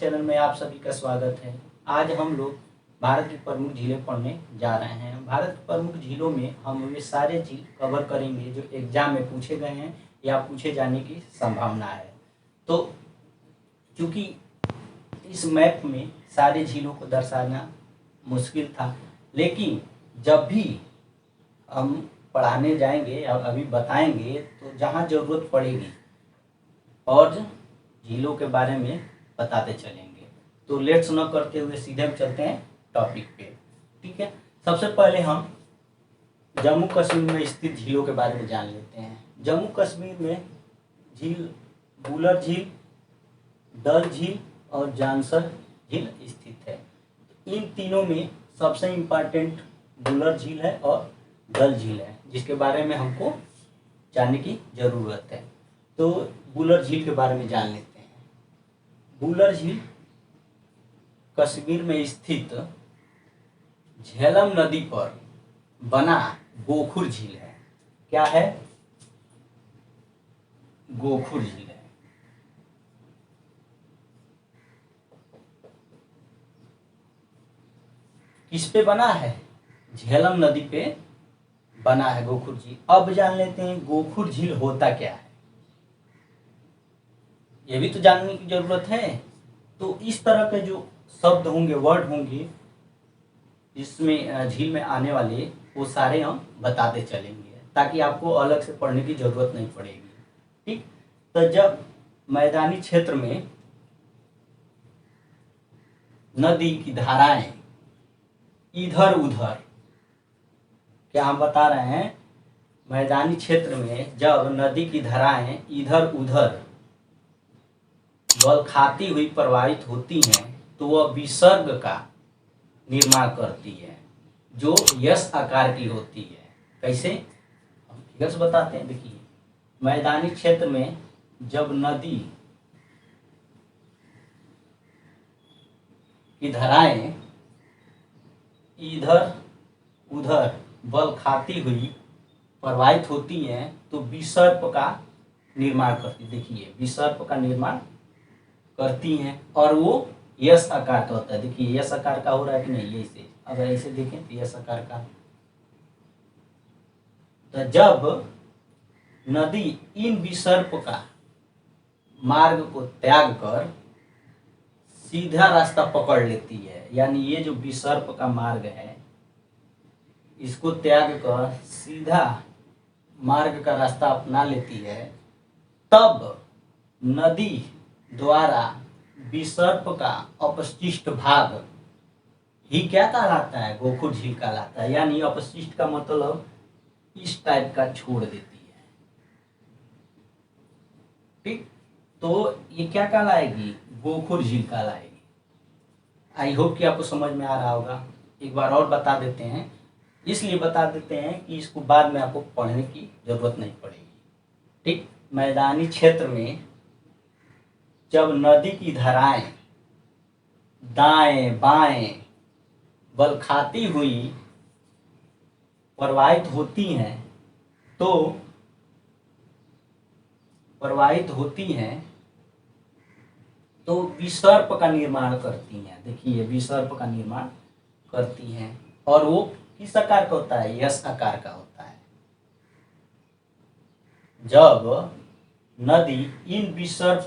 Channel में आप सभी का स्वागत है। आज हम लोग भारत की प्रमुख झीलें पढ़ने जा रहे हैं। भारत की प्रमुख झीलों में हम वे सारे झील कवर करेंगे जो एग्जाम में पूछे गए हैं या पूछे जाने की संभावना है। तो चूँकि इस मैप में सारे झीलों को दर्शाना मुश्किल था, लेकिन जब भी हम पढ़ाने जाएंगे या अभी बताएंगे तो जहाँ ज़रूरत पड़ेगी और झीलों के बारे में बताते चलेंगे। तो लेट्स न करते हुए सीधे हम चलते हैं टॉपिक पे। ठीक है, सबसे पहले हम जम्मू कश्मीर में स्थित झीलों के बारे में जान लेते हैं। जम्मू कश्मीर में झील बुलर झील, डल झील और जानसर झील स्थित है। इन तीनों में सबसे इम्पोर्टेंट बुलर झील है और डल झील है, जिसके बारे में हमको जानने की ज़रूरत है। तो बुलर झील के बारे में जान लेते हैं। बुलर झील कश्मीर में स्थित झेलम नदी पर बना गोखुर झील है। क्या है? गोखुर झील है। किस पे बना है? झेलम नदी पे बना है गोखुर झील। अब जान लेते हैं गोखुर झील होता क्या है, ये भी तो जानने की जरूरत है। तो इस तरह के जो शब्द होंगे, वर्ड होंगे इसमें झील में आने वाले, वो सारे हम बताते चलेंगे ताकि आपको अलग से पढ़ने की जरूरत नहीं पड़ेगी। ठीक, तो जब मैदानी क्षेत्र में नदी की धाराएं इधर उधर, क्या हम बता रहे हैं, मैदानी क्षेत्र में जब नदी की धाराएं इधर उधर बल खाती हुई प्रवाहित होती हैं तो वह विसर्ग का निर्माण करती है जो यस आकार की होती है। कैसे? हम फिगर से बताते हैं। देखिए, मैदानी क्षेत्र में जब नदी की धाराएं इधर उधर बल खाती हुई प्रवाहित होती हैं तो विसर्प का निर्माण करती। देखिए, विसर्प का निर्माण करती हैं और वो यस आकार का होता है। देखिए, यस आकार का हो रहा है कि नहीं, ये इसे अगर ऐसे देखें तो यस आकार का। तो जब नदी इन विसर्प का मार्ग को त्याग कर सीधा रास्ता पकड़ लेती है, यानी ये जो विसर्प का मार्ग है इसको त्याग कर सीधा मार्ग का रास्ता अपना लेती है, तब नदी द्वारा विसर्प का अपशिष्ट भाग ही क्या कहलाता है? गोखुर झील कहलाता है। यानी अपशिष्ट का मतलब इस टाइप का छोड़ देती है। ठीक, तो ये क्या कहलाएगी? गोखुर झील कहलाएगी। आई होप कि आपको समझ में आ रहा होगा। एक बार और बता देते हैं, इसलिए बता देते हैं कि इसको बाद में आपको पढ़ने की जरूरत नहीं पड़ेगी। ठीक, मैदानी क्षेत्र में जब नदी की धाराएं दाएं बाएं बल खाती हुई प्रवाहित होती हैं तो विसर्प का निर्माण करती हैं। देखिए, विसर्प का निर्माण करती हैं और वो किस आकार का होता है? यस आकार का होता है। जब नदी इन विसर्प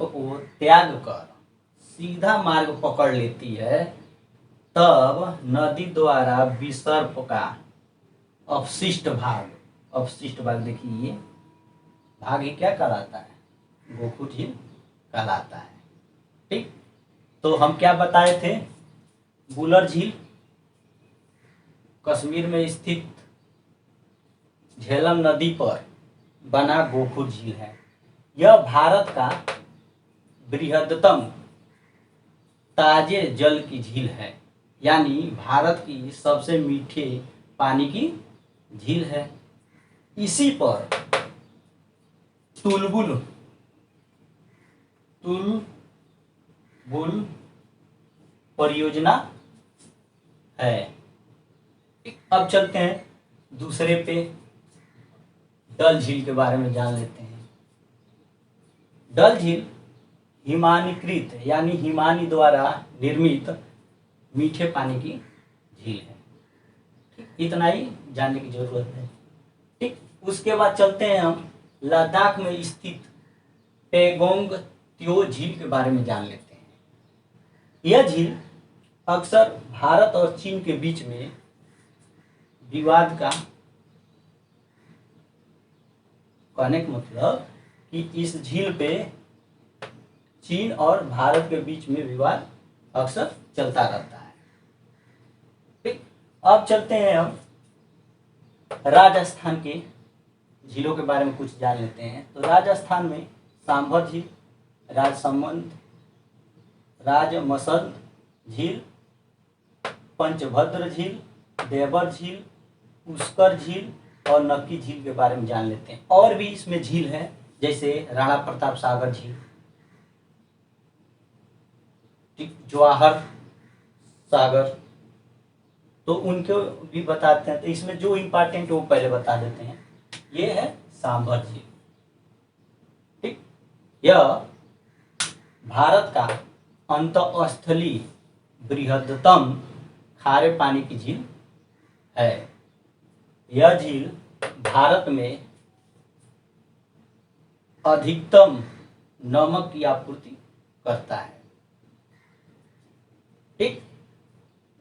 को त्याग कर सीधा मार्ग पकड़ लेती है, तब नदी द्वारा विसर्प का अपशिष्ट भाग, देखिए ये भाग ही क्या कहलाता है? गोखुर झील कहलाता है। ठीक, तो हम क्या बताए थे? बुलर झील कश्मीर में स्थित झेलम नदी पर बना गोखुर झील है। यह भारत का बृहत्तम ताजे जल की झील है, यानी भारत की सबसे मीठे पानी की झील है। इसी पर तुलबुल परियोजना है। अब चलते हैं दूसरे पे, डल झील के बारे में जान लेते हैं। डल झील हिमानीकृत यानी हिमानी द्वारा निर्मित मीठे पानी की झील है। ठीक, इतना ही जानने की जरूरत है। ठीक, उसके बाद चलते हैं हम लद्दाख में स्थित पेगोंग त्यो झील के बारे में जान लेते हैं। यह झील अक्सर भारत और चीन के बीच में विवाद का, कहने का मतलब कि इस झील पे चीन और भारत के बीच में विवाद अक्सर चलता रहता है। ठीक, अब चलते हैं हम राजस्थान के झीलों के बारे में कुछ जान लेते हैं। तो राजस्थान में सांभर झील, राजसमंद, राजमसंद झील, पंचभद्र झील, देवर झील, पुष्कर झील और नक्की झील के बारे में जान लेते हैं। और भी इसमें झील है, जैसे राणा प्रताप सागर झील, जवाहर सागर, तो उनको भी बताते हैं। तो इसमें जो इम्पोर्टेंट वो पहले बता देते हैं। ये है सांभर झील। ठीक, यह भारत का अंतःस्थलीय बृहत्तम खारे पानी की झील है। यह झील भारत में अधिकतम नमक की आपूर्ति करता है। ठीक,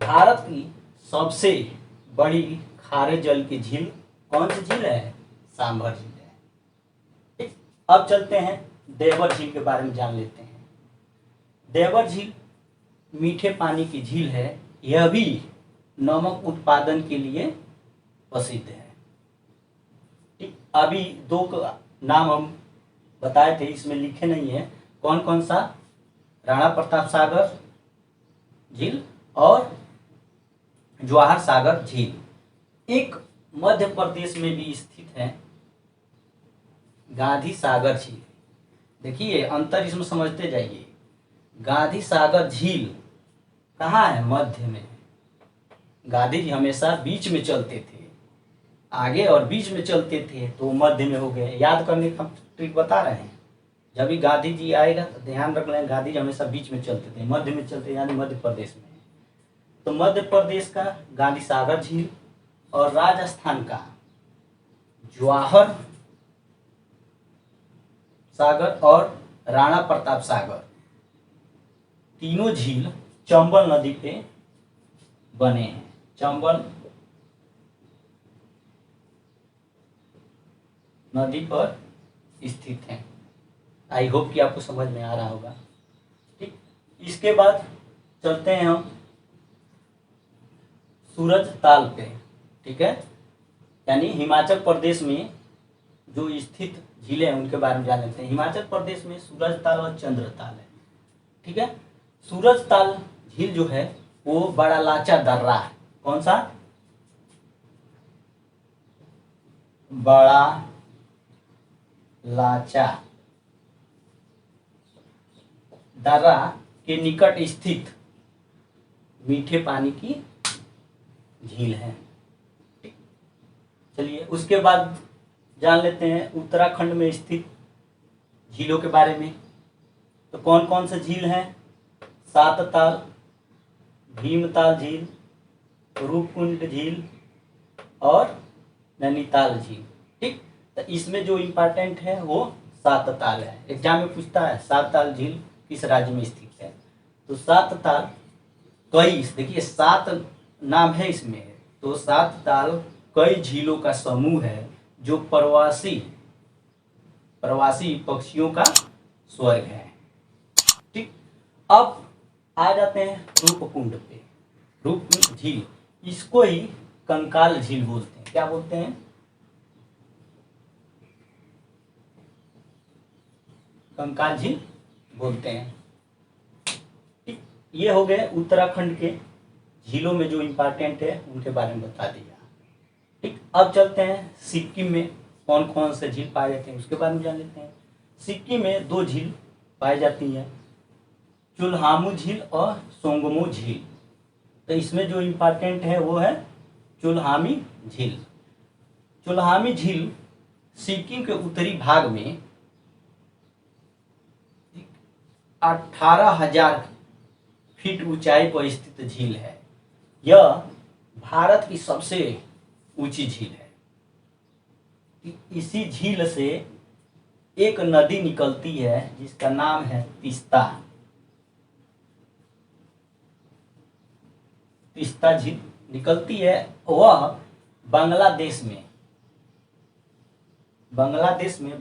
भारत की सबसे बड़ी खारे जल की झील कौन सी झील है? सांभर झील है। ठीक, अब चलते हैं देवर झील के बारे में जान लेते हैं। देवर झील मीठे पानी की झील है। यह भी नमक उत्पादन के लिए प्रसिद्ध है। ठीक, अभी दो नाम हम बताए थे, इसमें लिखे नहीं है। कौन कौन सा? राणा प्रताप सागर झील और जवाहर सागर झील। एक मध्य प्रदेश में भी स्थित है गांधी सागर झील। देखिए अंतर इसमें समझते जाइए। गांधी सागर झील कहाँ है? मध्य में। गांधी जी हमेशा बीच में चलते थे, आगे और बीच में चलते थे, तो मध्य में हो गए। याद करने का ट्रिक बता रहे हैं। जब भी गांधी जी आएगा तो ध्यान रख लें, गांधी जी हमेशा बीच में चलते थे, मध्य में चलते, यानी मध्य प्रदेश में। तो मध्य प्रदेश का गांधी सागर झील और राजस्थान का जवाहर सागर और राणा प्रताप सागर, तीनों झील चंबल नदी पे बने हैं। चंबल नदी पर स्थित हैं। आई होप कि आपको समझ में आ रहा होगा। ठीक, इसके बाद चलते हैं हम सूरज ताल पे। ठीक है, यानी हिमाचल प्रदेश में जो स्थित झीलें हैं उनके बारे में जान लेते हैं। हिमाचल प्रदेश में सूरज ताल और चंद्र ताल है। ठीक है, सूरज ताल झील जो है वो बड़ा लाचा दर्रा है। कौन सा? बड़ा लाचा दर्रा के निकट स्थित मीठे पानी की झील है। चलिए उसके बाद जान लेते हैं उत्तराखंड में स्थित झीलों के बारे में। तो कौन कौन से झील हैं? सात ताल, भीमताल झील, रूपकुंड झील और नैनीताल झील। ठीक, तो इसमें जो इम्पोर्टेंट है वो सात ताल है। एग्जाम में पूछता है सात ताल झील किस राज्य में स्थित है। तो सात ताल कई, देखिए सात नाम है इसमें, तो सात ताल कई झीलों का समूह है जो प्रवासी पक्षियों का स्वर्ग है। ठीक, अब आ जाते हैं रूपकुंड पे। रूपकुंड झील, इसको ही कंकाल झील बोलते हैं। क्या बोलते हैं? कंकाल झील बोलते हैं। ठीक, ये हो गए उत्तराखंड के झीलों में जो इम्पोर्टेंट है उनके बारे में बता दिया। ठीक, अब चलते हैं सिक्किम में कौन कौन से झील पाए जाते हैं उसके बारे में जान लेते हैं। सिक्किम में दो झील पाई जाती हैं, चुल्हामू झील और सोंगमो झील। तो इसमें जो इम्पोर्टेंट है वो है चुल्हामी झील। चुल्हामी झील सिक्किम के उत्तरी भाग में 18,000 फीट ऊंचाई पर स्थित झील है। यह भारत की सबसे ऊंची झील है। इसी झील से एक नदी निकलती है जिसका नाम है तीस्ता। तीस्ता झील निकलती है, वह बांग्लादेश में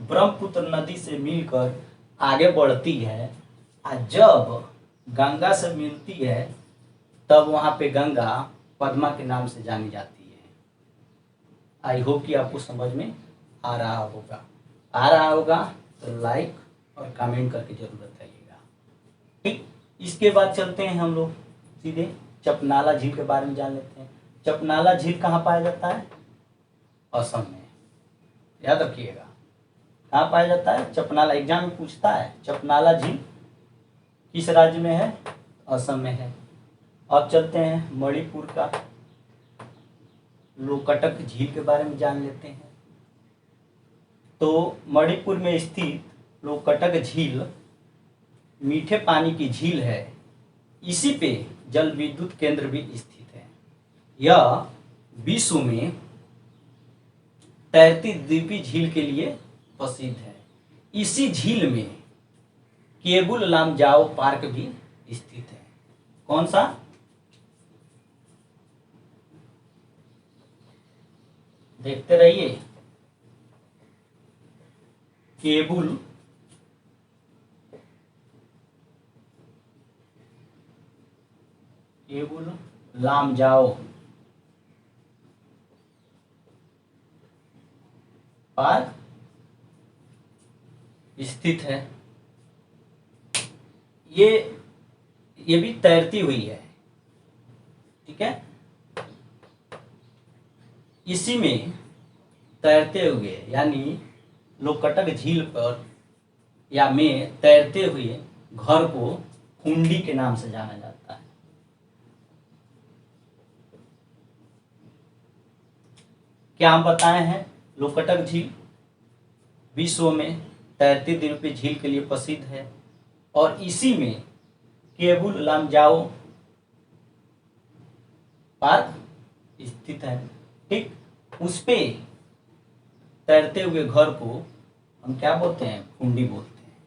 ब्रह्मपुत्र नदी से मिलकर आगे बढ़ती है। और जब गंगा से मिलती है तब वहाँ पे गंगा पद्मा के नाम से जानी जाती है। आई होप कि आपको समझ में आ रहा होगा तो लाइक और कमेंट करके जरूर बताइएगा। ठीक, इसके बाद चलते हैं हम लोग सीधे चपनाला झील के बारे में जान लेते हैं। चपनाला झील कहाँ पाया जाता है? असम में। याद रखिएगा, कहाँ पाया जाता है? चपनाला। एग्जाम में पूछता है चपनाला झील किस राज्य में है? असम में है। अब चलते हैं मणिपुर का लोकटक झील के बारे में जान लेते हैं। तो मणिपुर में स्थित लोकटक झील मीठे पानी की झील है। इसी पे जल विद्युत केंद्र भी स्थित है। यह विश्व में तैरती द्वीपी झील के लिए प्रसिद्ध है। इसी झील में केबुल लामजाओ पार्क भी स्थित है। कौन सा? देखते रहिए। केबुल लामजाओ पार्क स्थित है। ये भी तैरती हुई है। ठीक है, इसी में तैरते हुए यानी लोकटक झील पर या में तैरते हुए घर को हुंडी के नाम से जाना जाता है। क्या हम बताए हैं? लोकटक झील विश्व में तैरती द्वीपीय झील के लिए प्रसिद्ध है और इसी में केबुल लामजाओ पार्क स्थित है। ठीक, उस पे तैरते हुए घर को हम क्या बोलते हैं? हुंडी बोलते हैं।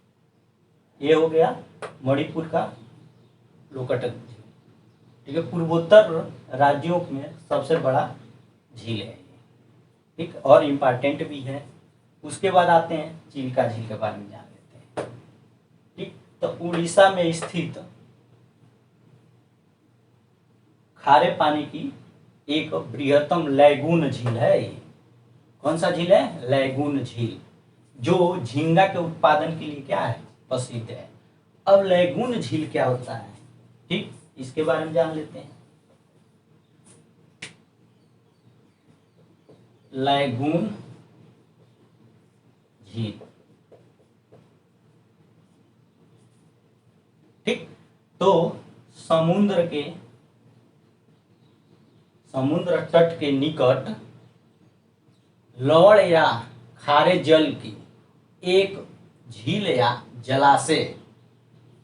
ये हो गया मणिपुर का लोकटक झील। ठीक है, पूर्वोत्तर राज्यों में सबसे बड़ा झील है। ठीक, और इम्पॉर्टेंट भी है। उसके बाद आते हैं चिल्का झील के बारे में जान लेते हैं। ठीक, तो उड़ीसा में स्थित खारे पानी की एक बृहत्तम लैगून झील है। कौन सा झील है? लैगून झील, जो झींगा के उत्पादन के लिए क्या है? प्रसिद्ध है। अब लैगून झील क्या होता है? ठीक, इसके बारे में जान लेते हैं। लैगून झील, ठीक, तो समुद्र तट के निकट लवण या खारे जल की एक झील या जलाशय।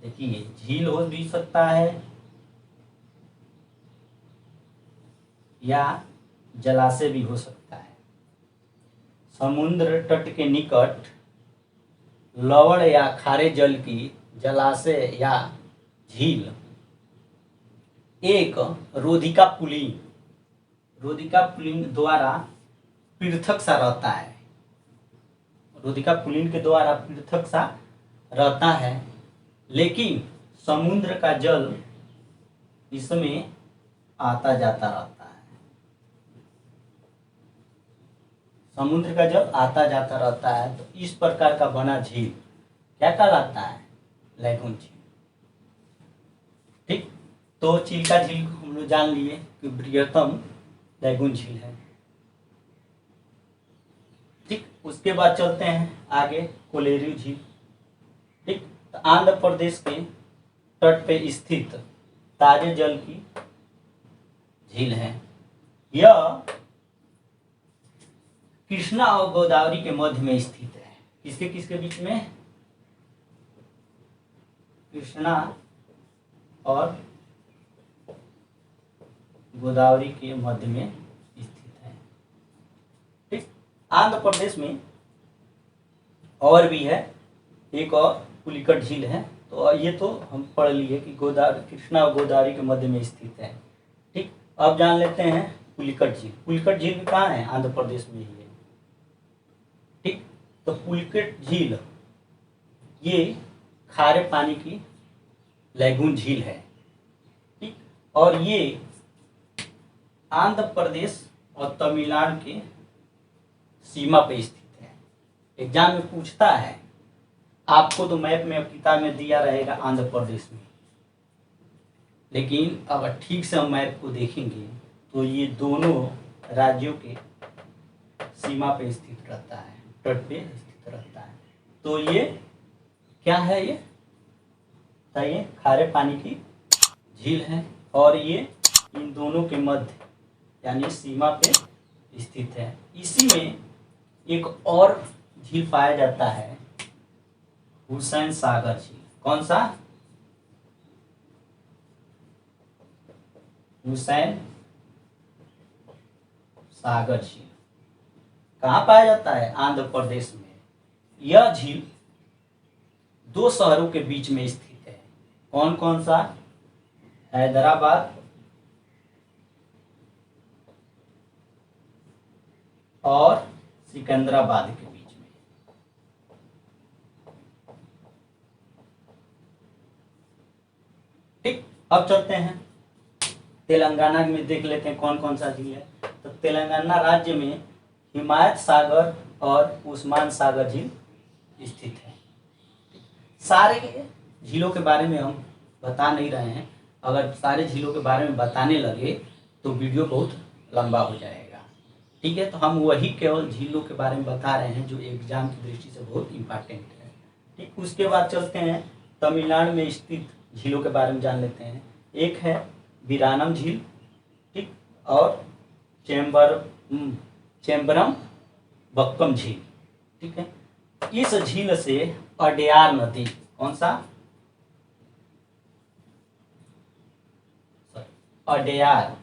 देखिए, झील हो भी सकता है या जलाशय भी हो सकता है। समुद्र तट के निकट लवण या खारे जल की जलाशय या झील एक रोधिका पुलिंग द्वारा पृथक सा रहता है। रोधिका पुलिंग के द्वारा पृथक सा रहता है, लेकिन समुद्र का जल इसमें आता जाता रहता है। समुद्र का जल आता जाता रहता है, तो इस प्रकार का बना झील क्या कहलाता है? लैगून झील। ठीक, तो चिल्का झील हम लोग जान लिए कि बृहत्तम लैगून झील है। ठीक, उसके बाद चलते हैं आगे कोलेरू झील। ठीक, तो आंध्र प्रदेश के तट पे स्थित ताजे जल की झील है। यह कृष्णा और गोदावरी के मध्य में स्थित है। किसके किसके बीच में? कृष्णा और गोदावरी के मध्य में स्थित है। ठीक, आंध्र प्रदेश में और भी है, एक और पुलिकट झील है। तो ये तो हम पढ़ लिए कि कृष्णा और गोदावरी के मध्य में स्थित है। ठीक, अब जान लेते हैं पुलिकट झील। पुलिकट झील भी कहाँ है? आंध्र प्रदेश में ही है। ठीक, तो पुलिकट झील ये खारे पानी की लैगून झील है। ठीक, और ये आंध्र प्रदेश और तमिलनाडु के सीमा पे स्थित है। एग्जाम में पूछता है, आपको तो मैप में किताब में दिया रहेगा आंध्र प्रदेश में, लेकिन अब ठीक से हम मैप को देखेंगे तो ये दोनों राज्यों के सीमा पे स्थित रहता है, तट पे स्थित रहता है। तो ये क्या है? ये बताइए, खारे पानी की झील है और ये इन दोनों के मध्य यानी सीमा पे स्थित है। इसी में एक और झील पाया जाता है, हुसैन सागर झील। कौन सा? हुसैन सागर झील। कहाँ पाया जाता है? आंध्र प्रदेश में। यह झील दो शहरों के बीच में स्थित है। कौन कौन सा? हैदराबाद और सिकंदराबाद के बीच में। ठीक, अब चलते हैं तेलंगाना में, देख लेते हैं कौन कौन सा झील है। तो तेलंगाना राज्य में हिमायत सागर और उस्मान सागर झील स्थित है। सारे झीलों के बारे में हम बता नहीं रहे हैं, अगर सारे झीलों के बारे में बताने लगे तो वीडियो बहुत लंबा हो जाएगा। ठीक है, तो हम वही केवल झीलों के बारे में बता रहे हैं जो एग्जाम की दृष्टि से बहुत इम्पोर्टेंट है। ठीक, उसके बाद चलते हैं तमिलनाडु में स्थित झीलों के बारे में जान लेते हैं। एक है वीरानम झील, ठीक, और चेम्बरम बक्कम झील। ठीक है, इस झील से अडयार नदी, कौन सा? अडयार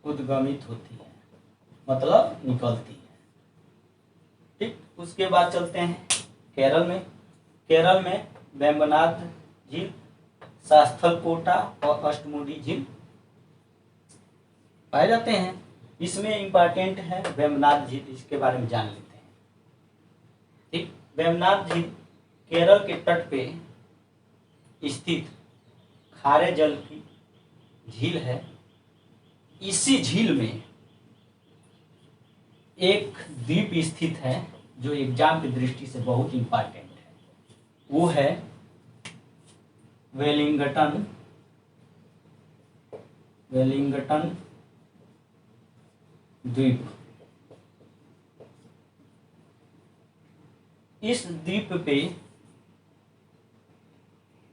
उद्गमित होती है, मतलब निकलती है। ठीक, उसके बाद चलते हैं केरल में। केरल में वेम्बनाड झील, शास्तलकोटा और अष्टमुडी झील पाए जाते हैं। इसमें इम्पोर्टेंट है वेम्बनाड झील, इसके बारे में जान लेते हैं। ठीक, वेम्बनाड झील केरल के तट पे स्थित खारे जल की झील है। इसी झील में एक द्वीप स्थित है जो एग्जाम की दृष्टि से बहुत इम्पोर्टेंट है, वो है वेलिंगटन द्वीप। इस द्वीप पे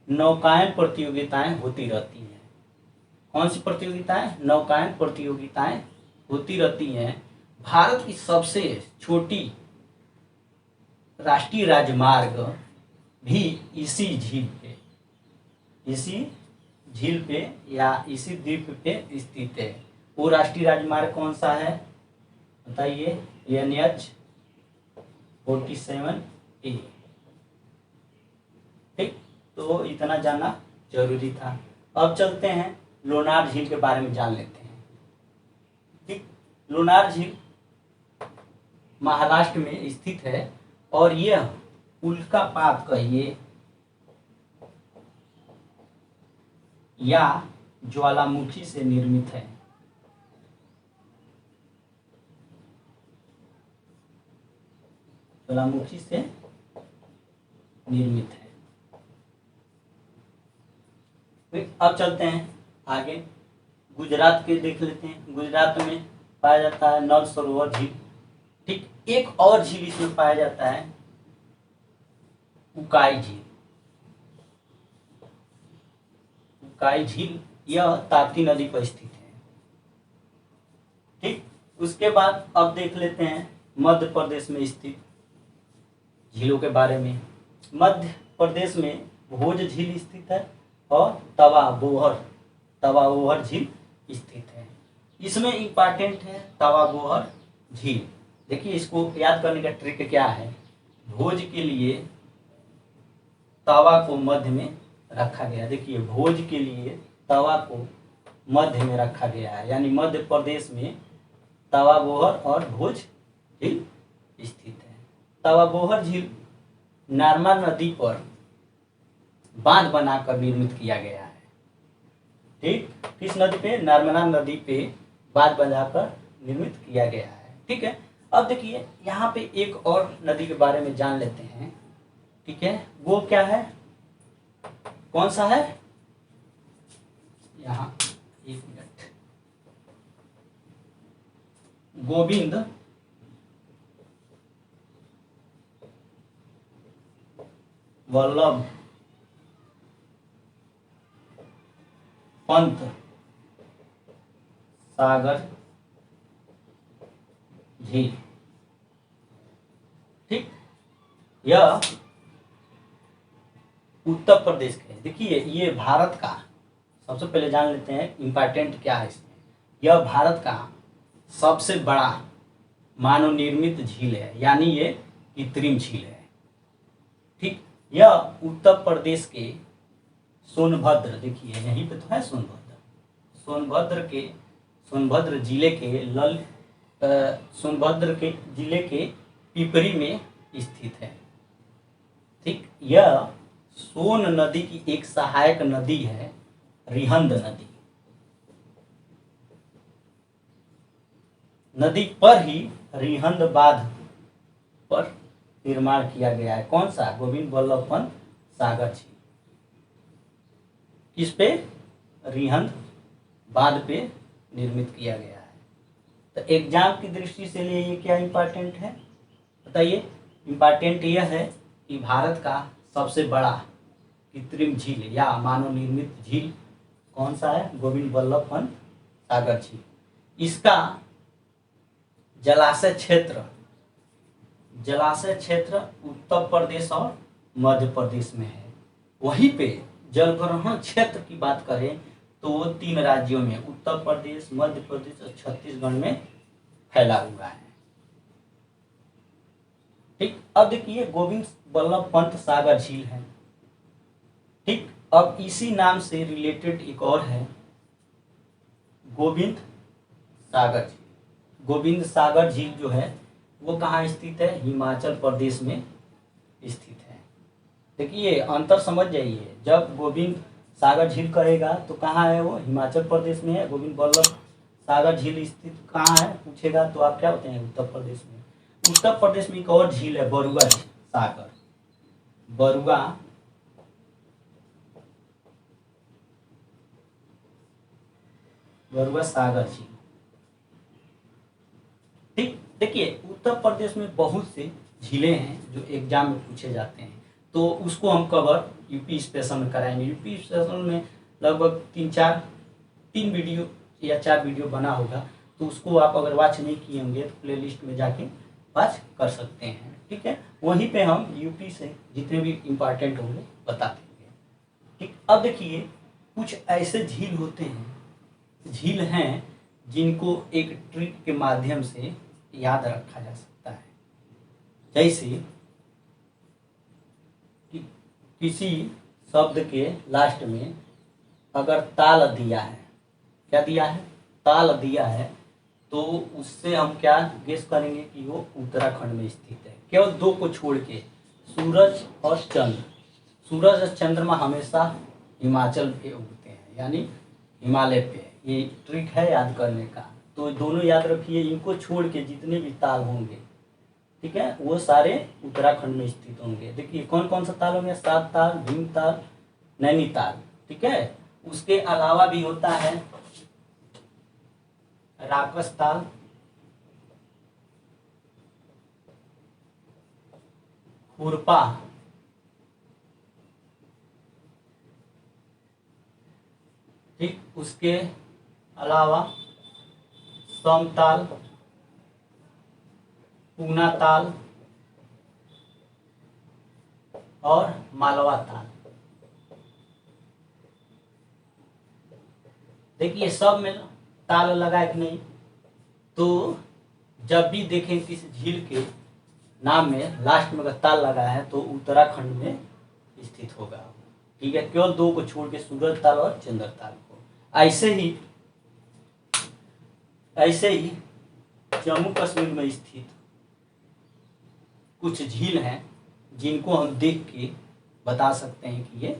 नौकायन प्रतियोगिताएं होती रहती हैं। कौन सी प्रतियोगिताएं? नौकायन प्रतियोगिताएं होती रहती हैं। भारत की सबसे छोटी राष्ट्रीय राजमार्ग भी इसी झील पे या इसी द्वीप पे स्थित है। वो राष्ट्रीय राजमार्ग कौन सा है बताइए? NH-47A। ठीक, तो इतना जानना जरूरी था। अब चलते हैं लोनार झील के बारे में जान लेते हैं। ठीक, लोनार झील महाराष्ट्र में स्थित है और यह उल्कापात कहिए या ज्वालामुखी से निर्मित है। ज्वालामुखी से निर्मित है। अब चलते हैं आगे, गुजरात के देख लेते हैं। गुजरात में पाया जाता है नल सरोवर झील। ठीक, एक और झील इसमें पाया जाता है उकाई झील। उकाई झील यह ताप्ती नदी पर स्थित है। ठीक, उसके बाद अब देख लेते हैं मध्य प्रदेश में स्थित झीलों के बारे में। मध्य प्रदेश में भोज झील स्थित है और तवा बोहर झील स्थित है। इसमें इम्पॉर्टेंट है तवा बोहर झील। देखिए इसको याद करने का ट्रिक क्या है। भोज के लिए तवा को मध्य में रखा गया। देखिए भोज के लिए तवा को मध्य में रखा गया है, यानी मध्य प्रदेश में तवा बोहर और भोज झील स्थित है। तवा बोहर झील नर्मदा नदी पर बांध बनाकर निर्मित किया गया है। ठीक, किस नदी पे? नर्मदा नदी पे बांध बनाकर निर्मित किया गया है। ठीक है, अब देखिए यहाँ पे एक और नदी के बारे में जान लेते हैं। ठीक है, वो क्या है, कौन सा है? यहाँ एक मिनट, गोविंद वल्लभ पंत सागर झील। ठीक, यह उत्तर प्रदेश के है। देखिए ये भारत का, सबसे पहले जान लेते हैं इम्पॉर्टेंट क्या है इसमें। यह भारत का सबसे बड़ा मानव निर्मित झील है, यानी ये कृत्रिम झील है। ठीक, यह उत्तर प्रदेश के सोनभद्र, देखिए यहीं पे तो है सोनभद्र जिले के सोनभद्र के जिले के पिपरी में स्थित है। ठीक, यह सोन नदी की एक सहायक नदी है, रिहंद नदी पर ही रिहंद बांध पर निर्माण किया गया है। कौन सा? गोविंद वल्लभ पंत सागर झील। किस पे? रिहंद बांध पे निर्मित किया गया है। तो एग्जाम की दृष्टि से लिए ये क्या इंपॉर्टेंट है बताइए? इंपॉर्टेंट यह है कि भारत का सबसे बड़ा कृत्रिम झील या मानव निर्मित झील कौन सा है? गोविंद वल्लभ पंत सागर झील। इसका जलाशय क्षेत्र उत्तर प्रदेश और मध्य प्रदेश में है। वहीं पे जलग्रहण क्षेत्र की बात करें तो वो 3 राज्यों में, उत्तर प्रदेश, मध्य प्रदेश और छत्तीसगढ़ में फैला हुआ है। ठीक, अब देखिए गोविंद वल्लभ पंत सागर झील है। ठीक, अब इसी नाम से रिलेटेड एक और है, गोविंद सागर झील। गोविंद सागर झील जो है वो कहाँ स्थित है? हिमाचल प्रदेश में स्थित है। देखिए अंतर समझ जाइए, जब गोविंद सागर झील कहेगा तो कहाँ है वो? हिमाचल प्रदेश में है। गोविंद वल्लभ सागर झील स्थित कहाँ है पूछेगा तो आप क्या होते हैं? उत्तर प्रदेश में। उत्तर प्रदेश में एक और झील है, बरुआ सागर, बरुआ सागर झील। ठीक, देखिए उत्तर प्रदेश में बहुत से झीलें हैं जो एग्जाम में पूछे जाते हैं, तो उसको हम कवर यूपी स्पेशल में कराएंगे। यूपी स्पेशल में लगभग 3 वीडियो या 4 वीडियो बना होगा, तो उसको आप अगर वॉच नहीं किए होंगे तो प्लेलिस्ट में जाके वॉच कर सकते हैं। ठीक है, वहीं पे हम यूपी से जितने भी इम्पॉर्टेंट होंगे बता देंगे। ठीक, अब देखिए कुछ ऐसे झील हैं जिनको एक ट्रिक के माध्यम से याद रखा जा सकता है। जैसे कि किसी शब्द के लास्ट में अगर ताल दिया है, क्या दिया है? ताल दिया है, तो उससे हम क्या गेस करेंगे कि वो उत्तराखंड में स्थित है। केवल 2 को छोड़ के, सूरज और चंद्र। सूरज और चंद्रमा हमेशा हिमाचल पे उगते हैं, यानी हिमालय पे। ये ट्रिक है याद करने का, तो दोनों याद रखिए। इनको छोड़ के जितने भी ताल होंगे, ठीक है, वो सारे उत्तराखंड में स्थित होंगे। देखिए कौन कौन सा ताल होंगे? 7 ताल, भीमताल, नैनीताल। ठीक है, उसके अलावा भी होता है राकस ताल, खुरपा, ठीक, उसके अलावा समताल, पूना ताल और मालवा ताल। देखिए सब में ताल लगा है कि नहीं, तो जब भी देखें किसी झील के नाम में लास्ट में अगर ताल लगा है तो उत्तराखंड में स्थित होगा। ठीक है, केवल दो को छोड़ के सूरज ताल और चंद्र ताल को। ऐसे ही जम्मू कश्मीर में स्थित कुछ झील हैं जिनको हम देख के बता सकते हैं कि ये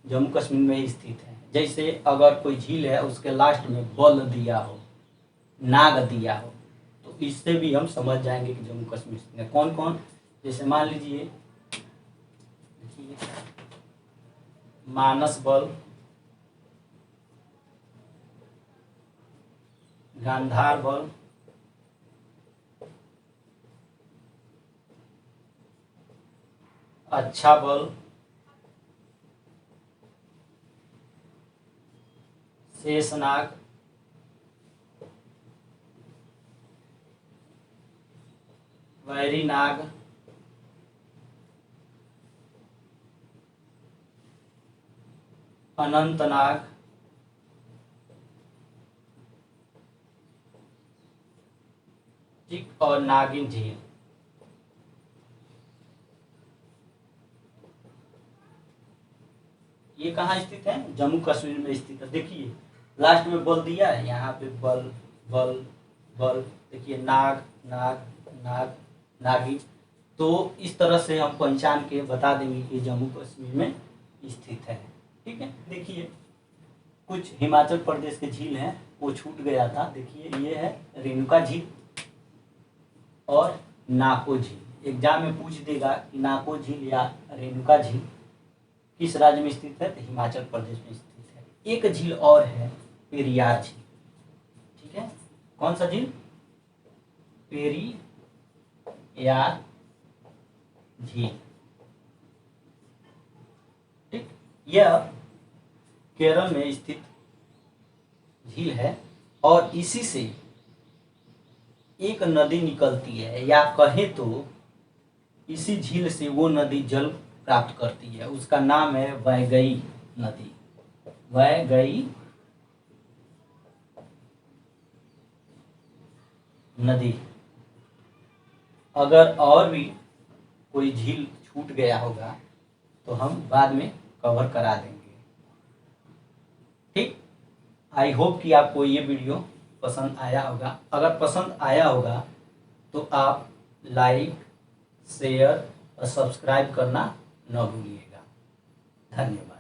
जम्मू कश्मीर में ही स्थित है। जैसे अगर कोई झील है उसके लास्ट में बल दिया हो, नाग दिया हो, तो इससे भी हम समझ जाएंगे कि जम्मू कश्मीर में कौन कौन। जैसे मान लीजिए मानस बल, गांधार बल, अच्छा बल, शेषनाग, वैरी नाग, अनंतनाग, ठीक, और नागिन झील। ये कहाँ स्थित है? जम्मू कश्मीर में स्थित है। देखिए लास्ट में बल दिया है, यहाँ पे बल बल बल, देखिए नाग नाग नाग नागिन। तो इस तरह से हम पहचान के बता देंगे कि जम्मू कश्मीर में स्थित है। ठीक है, देखिए कुछ हिमाचल प्रदेश के झील हैं वो छूट गया था। देखिए ये है रेणुका झील और नाको झील। एग्जाम में पूछ देगा कि नाको झील या रेणुका झील किस राज्य में स्थित है, तो हिमाचल प्रदेश में स्थित है। एक झील और है पेरियार झील। ठीक है, कौन सा झील? पेरियार झील। ठीक, यह केरल में स्थित झील है और इसी से एक नदी निकलती है, या कहे तो इसी झील से वो नदी जल प्राप्त करती है। उसका नाम है वैगई नदी। वैगई नदी। अगर और भी कोई झील छूट गया होगा तो हम बाद में कवर करा देंगे। ठीक, आई होप कि आपको ये वीडियो पसंद आया होगा। अगर पसंद आया होगा तो आप लाइक, शेयर और सब्सक्राइब करना न भूलिएगा। धन्यवाद।